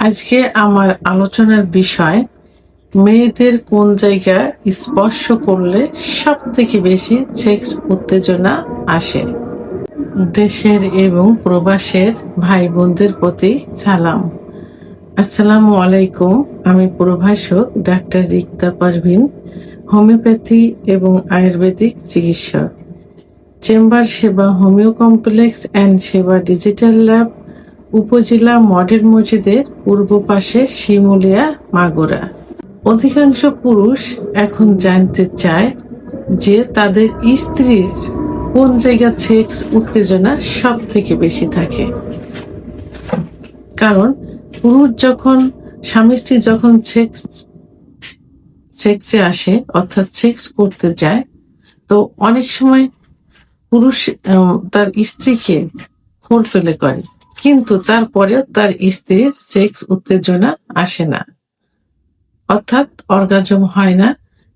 আজকে আমার আলোচনার বিষয় মেয়েদের কোন জায়গা স্পর্শ করলে সব থেকে বেশি সেক্স উত্তেজনা আসে। দেশের এবং প্রবাসের ভাই বোনদের প্রতি সালাম। আসসালামু আলাইকুম। আমি প্রভাষক ডাক্তার রিক্তা পারভিন, হোমিওপ্যাথি এবং আয়ুর্বেদিক চিকিৎসক, চেম্বার সেবা, হোমিও কমপ্লেক্স অ্যান্ড সেবা ডিজিটাল ল্যাব, উপজেলা মডেল মসজিদের পূর্ব পাশে শিমুলিয়া, মাগুরা। অধিকাংশ পুরুষ এখন জানতে চায় যে তাদের স্ত্রীর কোন জায়গা সেক্স উত্তেজনা সব থেকে বেশি থাকে। কারণ পুরুষ যখন স্বামী স্ত্রী যখন সেক্সে আসে অর্থাৎ সেক্স করতে যায়, তো অনেক সময় পুরুষ তার স্ত্রীকে ফোরপ্লে করে, কিন্তু তারপরেও তার স্ত্রীর সেক্স উত্তেজনা আসে না, অর্থাৎ অর্গাজম হয় না,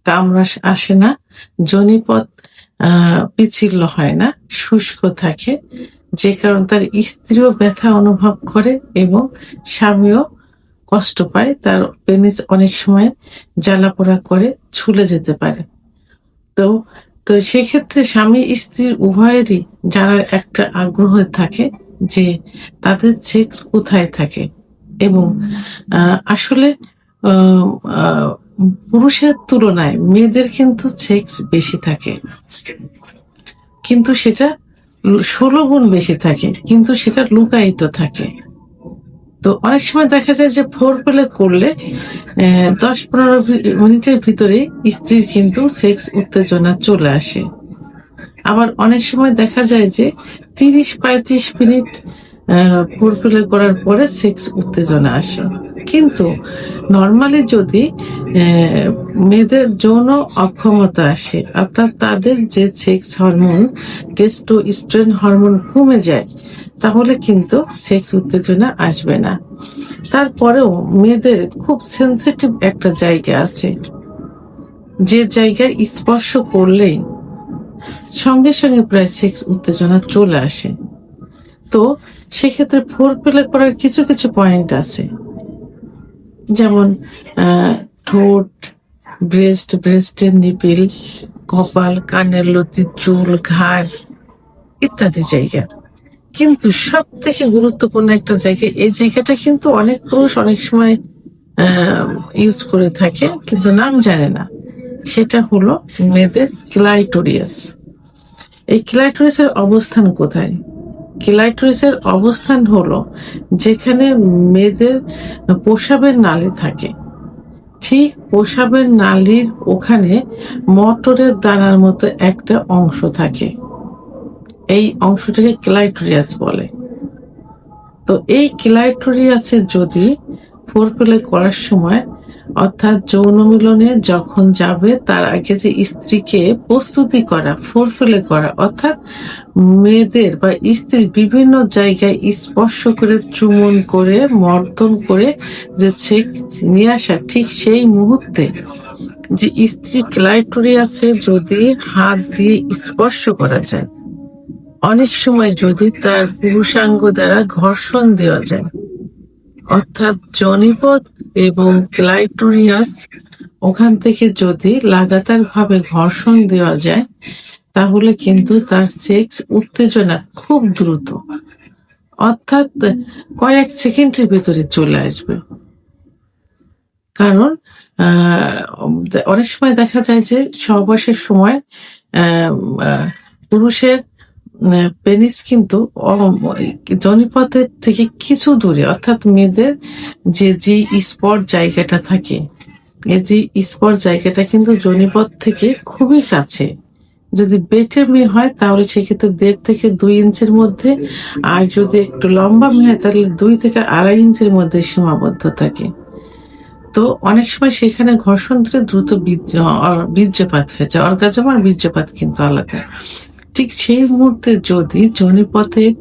কামরাস আসে না, যোনিপথ পিচ্ছিল হয় না, শুষ্ক থাকে, যে কারণে তার স্ত্রীও ব্যথা অনুভব করে এবং স্বামীও কষ্ট পায়। তার পেনিস অনেক সময় জ্বালাপোড়া করে ঝুলে যেতে পারে। তো তো সেক্ষেত্রে স্বামী স্ত্রীর উভয়েরই জানার একটা আগ্রহ থাকে যে তাদের সেক্স কোথায় থাকে, এবং আসলে পুরুষের তুলনায় মেয়েদের কিন্তু সেক্স বেশি থাকে, কিন্তু সেটা 16 গুণ বেশি থাকে, কিন্তু সেটা লুকায়িত থাকে। তো অনেক সময় দেখা যায় যে ফোরপ্লে করলে 10-15 মিনিটের ভিতরে স্ত্রীর কিন্তু সেক্স উত্তেজনা চলে আসে। আবার অনেক সময় দেখা যায় যে 30-35 মিনিট ফোরপ্লে করার পরে সেক্স উত্তেজনা আসে। কিন্তু নর্মালি যদি মেয়েদের যৌন অক্ষমতা আসে, অর্থাৎ তাদের যে সেক্স হরমোন টেস্টোস্টেরন হরমোন কমে যায়, তাহলে কিন্তু সেক্স উত্তেজনা আসবে না। তারপরেও মেয়েদের খুব সেন্সিটিভ একটা জায়গা আছে, যে জায়গায় স্পর্শ করলেই সঙ্গে সঙ্গে প্রায় সেক্স উত্তেজনা চলে আসে। তো সেক্ষেত্রে ফোরপ্লে করার কিছু কিছু পয়েন্ট আছে, যেমন ঠোঁট, ব্রেস্টের নিপিল, কপাল, কানের লতি, চুল, ঘাড় ইত্যাদি জায়গা। কিন্তু সব থেকে গুরুত্বপূর্ণ একটা জায়গা, এই জায়গাটা কিন্তু অনেক পুরুষ অনেক সময় ইউজ করে থাকে কিন্তু নাম জানে না, সেটা হলো মেয়েদের ক্লাইটোরিয়াস। এই ক্লাইটোরিসের অবস্থান কোথায়? ক্লাইটোরিসের অবস্থান হলো যেখানে মেয়েদের প্রস্রাবের নালী থাকে, ঠিক প্রস্রাবের নালীর ওখানে মটরের দানার মতো একটা অংশ থাকে, এই অংশটাকে ক্লাইটোরিয়াস বলে। তো এই ক্লাইটোরিয়াসে যদি ফোরপ্লে করার সময়, অর্থাৎ যৌন মিলনে যখন যাবে তার আগে যে স্ত্রীকে প্রস্তুতি করা, ফোরপ্লে করা, অর্থাৎ মেয়েদের বা স্ত্রীর বিভিন্ন জায়গায় স্পর্শ করে, চুমন করে, মর্দন করে যে সেক্স নিয়ে আসা, ঠিক সেই মুহূর্তে যে স্ত্রী ক্লাইটোরিয়াসে যদি হাত দিয়ে স্পর্শ করা যায়, অনেক সময় যদি তার পুরুষাঙ্গ দ্বারা ঘর্ষণ দেওয়া যায়, অর্থাৎ জনিপথ এবং ক্লাইটোরিয়াস ওখান থেকে যদি লাগাতার ভাবে ঘর্ষণ দেওয়া যায়, তাহলে কিন্তু তার সেক্স উত্তেজনা খুব দ্রুত, অর্থাৎ কয়েক সেকেন্ডের ভিতরে চলে আসবে। কারণ অনেক সময় দেখা যায় যে সহবাসের সময় পুরুষের পেনিস কিন্তু জনিপথের থেকে কিছু দূরে, অর্থাৎ মেয়েদের যে স্পট জায়গাটা থাকে, এই যে স্পট জায়গাটা কিন্তু জনিপথ থেকে খুবই কাছে। যদি বেটের মেয়ে হয় তাহলে সেক্ষেত্রে 1.5 থেকে 2 ইঞ্চির মধ্যে, আর যদি একটু লম্বা মেয়ে হয় তাহলে 2 থেকে 2.5 ইঞ্চির মধ্যে সীমাবদ্ধ থাকে। তো অনেক সময় সেখানে ঘর্ষণ ধরে দ্রুত বীর্যপাত হয়েছে। অর্গাজম আর বীর্যপাত কিন্তু আলাদা। ঠিক সেই মুহূর্তে যদি যোনিপথের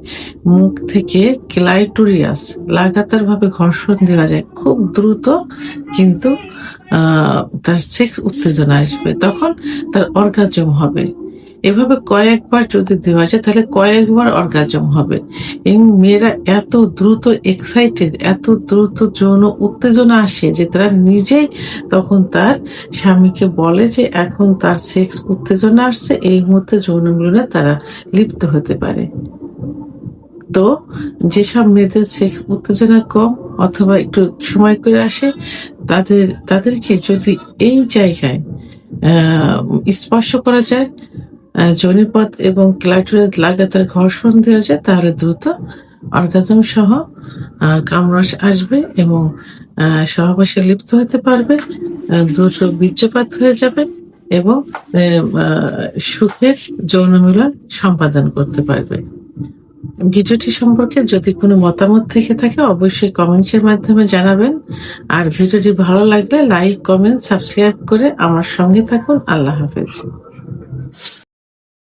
মুখ থেকে ক্লাইটোরিয়াস লাগাতার ভাবে ঘর্ষণ দেওয়া যায়, খুব দ্রুত কিন্তু তার সেক্স উত্তেজনা আসবে, তখন তার অর্গাজম হবে। এভাবে কয়েকবার যদি দেওয়া যায় তাহলে কয়েকবার অর্গাজম হবে। এবং মেয়েরা এত দ্রুত এক্সাইটেড, এত দ্রুত যৌন উত্তেজনা আসে যে তারা নিজেই তখন তার স্বামীকে বলে যে এখন তার সেক্স উত্তেজনা আসছে, এই মুহূর্তে যৌন মিলনে তারা লিপ্ত হতে পারে। তো যেসব মেয়েদের সেক্স উত্তেজনা কম অথবা একটু সময় করে আসে, তাদেরকে যদি এই জায়গায় স্পর্শ করা যায়, যোনিপথ এবং ক্লাইটোরিস লাগাতার ঘর্ষণ দেওয়া যায়, তাহলে দ্রুত অর্গাজম সহ কামরস আসবে এবং সহবাসে লিপ্ত হতে পারবে, দ্রুত বীর্যপাত হয়ে যাবে এবং সুখের যৌন মিলন সম্পাদন করতে পারবে। ভিডিওটি সম্পর্কে যদি কোনো মতামত থেকে থাকে অবশ্যই কমেন্টসের মাধ্যমে জানাবেন। আর ভিডিওটি ভালো লাগলে লাইক, কমেন্ট, সাবস্ক্রাইব করে আমার সঙ্গে থাকুন। আল্লাহ হাফেজ।